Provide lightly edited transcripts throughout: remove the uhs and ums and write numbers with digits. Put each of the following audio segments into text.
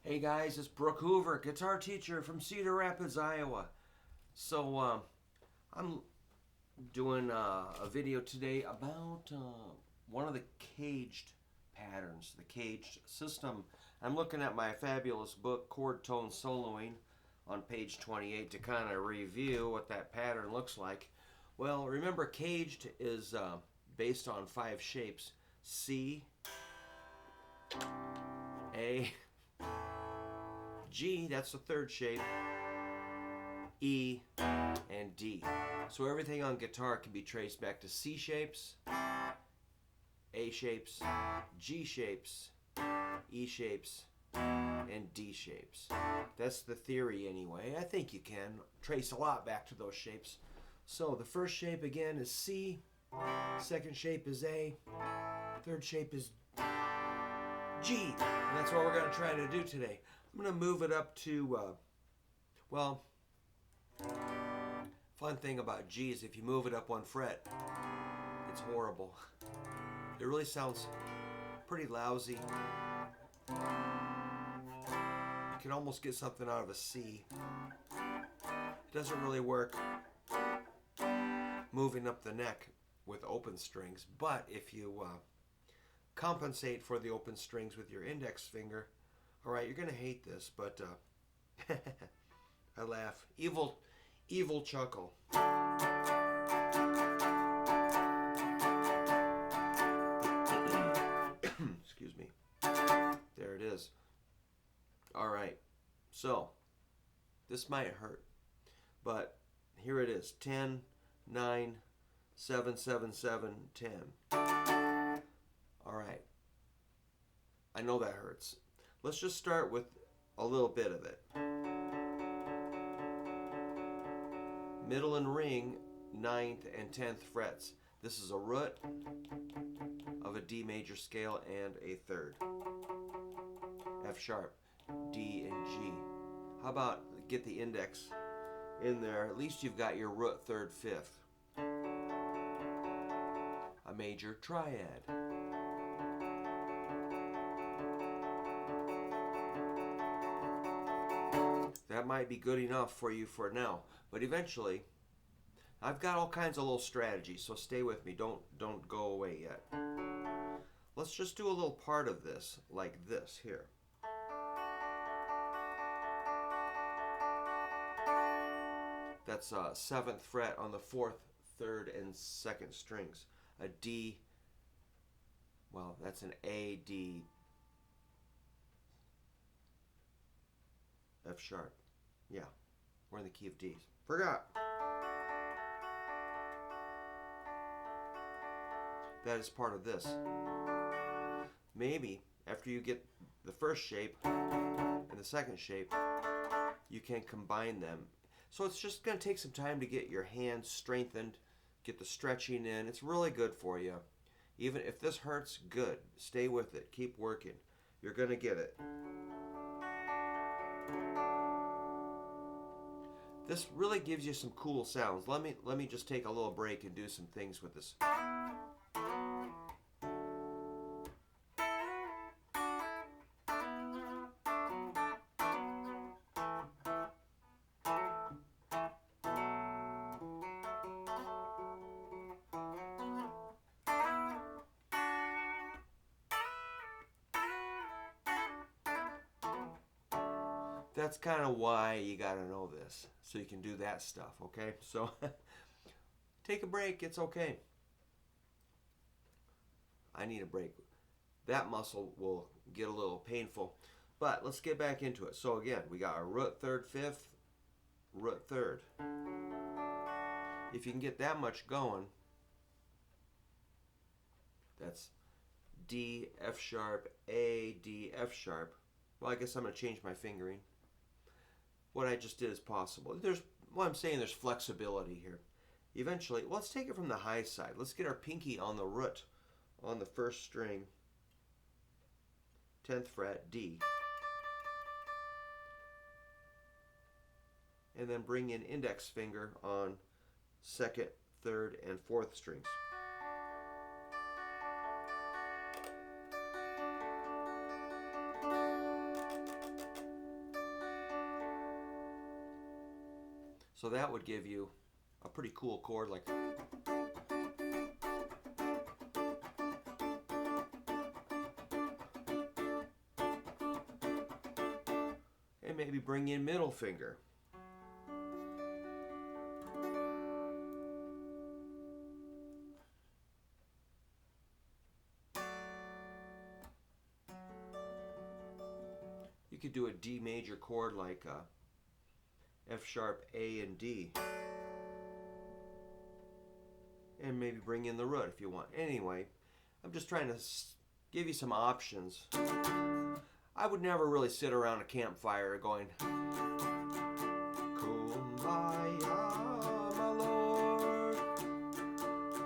Hey guys, it's Brook Hoover, guitar teacher from Cedar Rapids, Iowa. So I'm doing a video today about one of the caged patterns, the caged system. I'm looking at my fabulous book, Chord Tone Soloing, on page 28 to kind of review what that pattern looks like. Well, remember, caged is based on 5 shapes: C, A, G, that's the third shape, E, and D. So everything on guitar can be traced back to C shapes, A shapes, G shapes, E shapes, and D shapes. That's the theory anyway. I think you can trace a lot back to those shapes. So the first shape again is C, second shape is A, third shape is G. And that's what we're going to try to do today. I'm going to move it up to, well, fun thing about G is if you move it up 1 fret, it's horrible. It really sounds pretty lousy. You can almost get something out of a C. It doesn't really work moving up the neck with open strings, but if you compensate for the open strings with your index finger, all right, you're going to hate this, but I laugh. Evil chuckle. Excuse me. There it is. All right. So, this might hurt, but here it is. 10, 9, 7, 7, 7, 10. All right. I know that hurts. Let's just start with a little bit of it. Middle and ring, 9th and 10th frets. This is a root of a D major scale and a third. F sharp, D and G. How about get the index in there? At least you've got your root, third, fifth. A major triad. That might be good enough for you for now, but eventually, I've got all kinds of little strategies, so stay with me. Don't go away yet. Let's just do a little part of this, like this here. That's 7th fret on the 4th, 3rd, and 2nd strings. A D, well, that's an A, D, F sharp. Yeah, we're in the key of D's. Forgot. That is part of this. Maybe after you get the first shape and the second shape, you can combine them. So it's just going to take some time to get your hands strengthened, get the stretching in. It's really good for you. Even if this hurts, good. Stay with it. Keep working. You're going to get it. This really gives you some cool sounds. Let me just take a little break and do some things with this. That's kind of why you got to know this, so you can do that stuff, okay? So take a break, it's okay. I need a break. That muscle will get a little painful, but let's get back into it. So again, we got our root, third, fifth, root, third. If you can get that much going, that's D, F sharp, A, D, F sharp. Well, I guess I'm going to change my fingering. What I just did is possible. I'm saying there's flexibility here. Eventually, let's take it from the high side. Let's get our pinky on the root on the first string, 10th fret, D. And then bring in index finger on 2nd, 3rd, and 4th strings. So that would give you a pretty cool chord, like. And maybe bring in middle finger. You could do a D major chord like F sharp, A, and D. And maybe bring in the root if you want. Anyway, I'm just trying to give you some options. I would never really sit around a campfire going, Kumbaya, my Lord,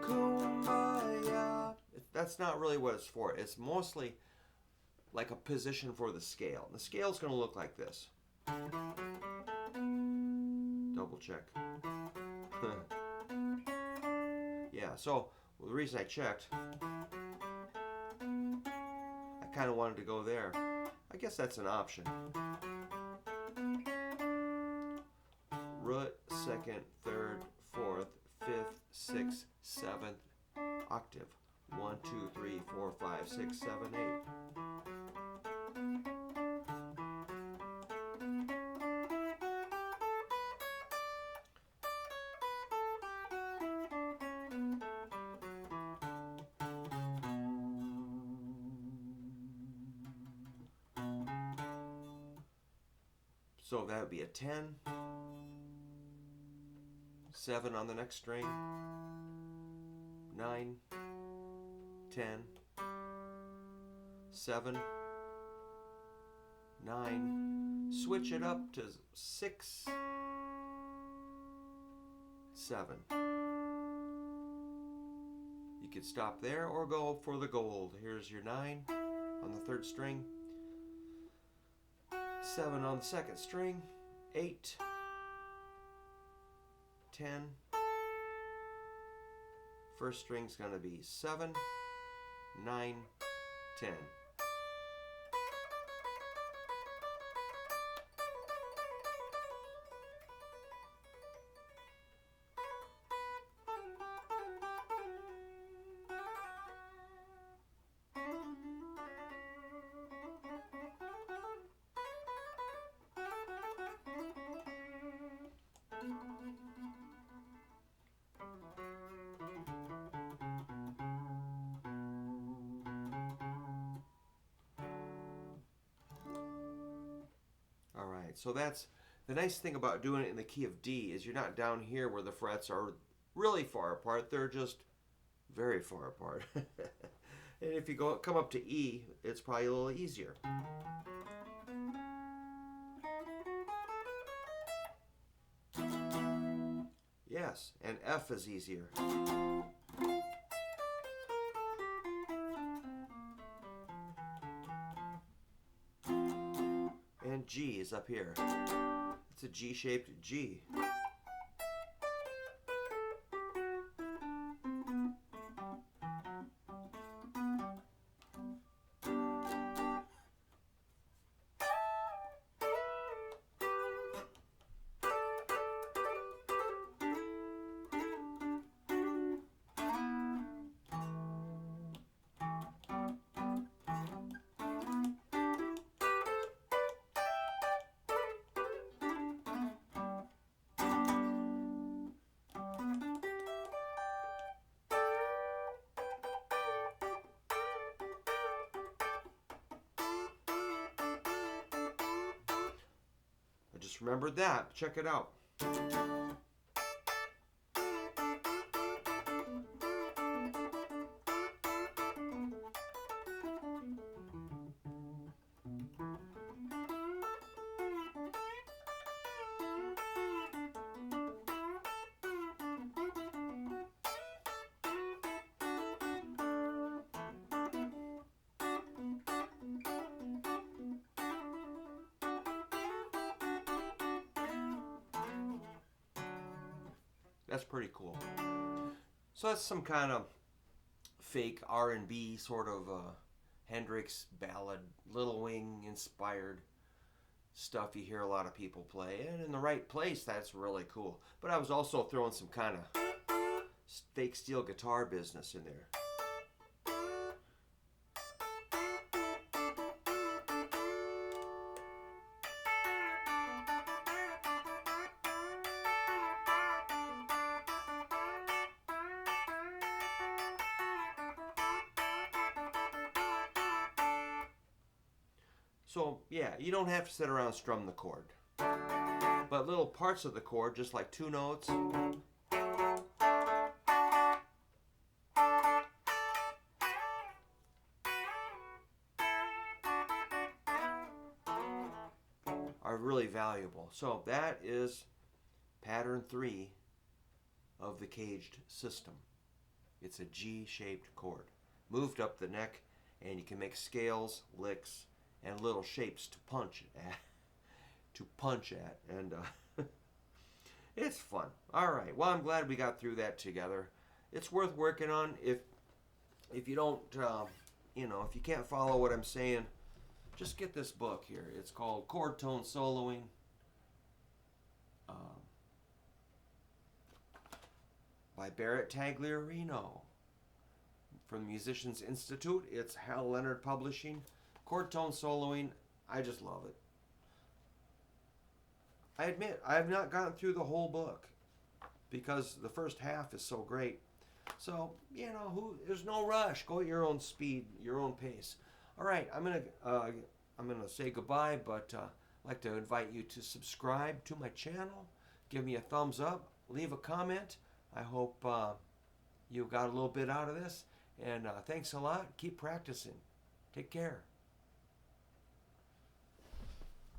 Kumbaya. That's not really what it's for. It's mostly like a position for the scale. The scale's going to look like this. Double check. Yeah, so the reason I checked, I kind of wanted to go there. I guess that's an option. Root, second, third, fourth, fifth, sixth, seventh octave. 1, 2, 3, 4, 5, 6, 7, 8. So that would be a 10, 7 on the next string, 9, 10, 7, 9, switch it up to 6, 7. You could stop there or go for the gold. Here's your 9 on the third string, 7 on the second string, 8, 10. First string's going to be 7, 9, 10. So that's the nice thing about doing it in the key of D, is you're not down here where the frets are really far apart. They're just very far apart. And if you come up to E, it's probably a little easier. Yes, and F is easier. And G is up here. It's a G-shaped G. I just remembered that. Check it out. That's pretty cool. So that's some kind of fake R&B sort of Hendrix ballad, Little Wing inspired stuff you hear a lot of people play, and in the right place, that's really cool. But I was also throwing some kind of fake steel guitar business in there. So yeah, you don't have to sit around and strum the chord. But little parts of the chord, just like two notes, are really valuable. So that is pattern 3 of the caged system. It's a G-shaped chord, moved up the neck, and you can make scales, licks, and little shapes to punch at, and it's fun. All right. Well, I'm glad we got through that together. It's worth working on. If you don't, if you can't follow what I'm saying, just get this book here. It's called Chord Tone Soloing. By Barrett Tagliarino from the Musicians Institute. It's Hal Leonard Publishing. Chord Tone Soloing, I just love it. I admit, I have not gotten through the whole book because the first half is so great. So, there's no rush. Go at your own speed, your own pace. All right, I'm gonna say goodbye, but I'd like to invite you to subscribe to my channel. Give me a thumbs up. Leave a comment. I hope you got a little bit out of this. And thanks a lot. Keep practicing. Take care.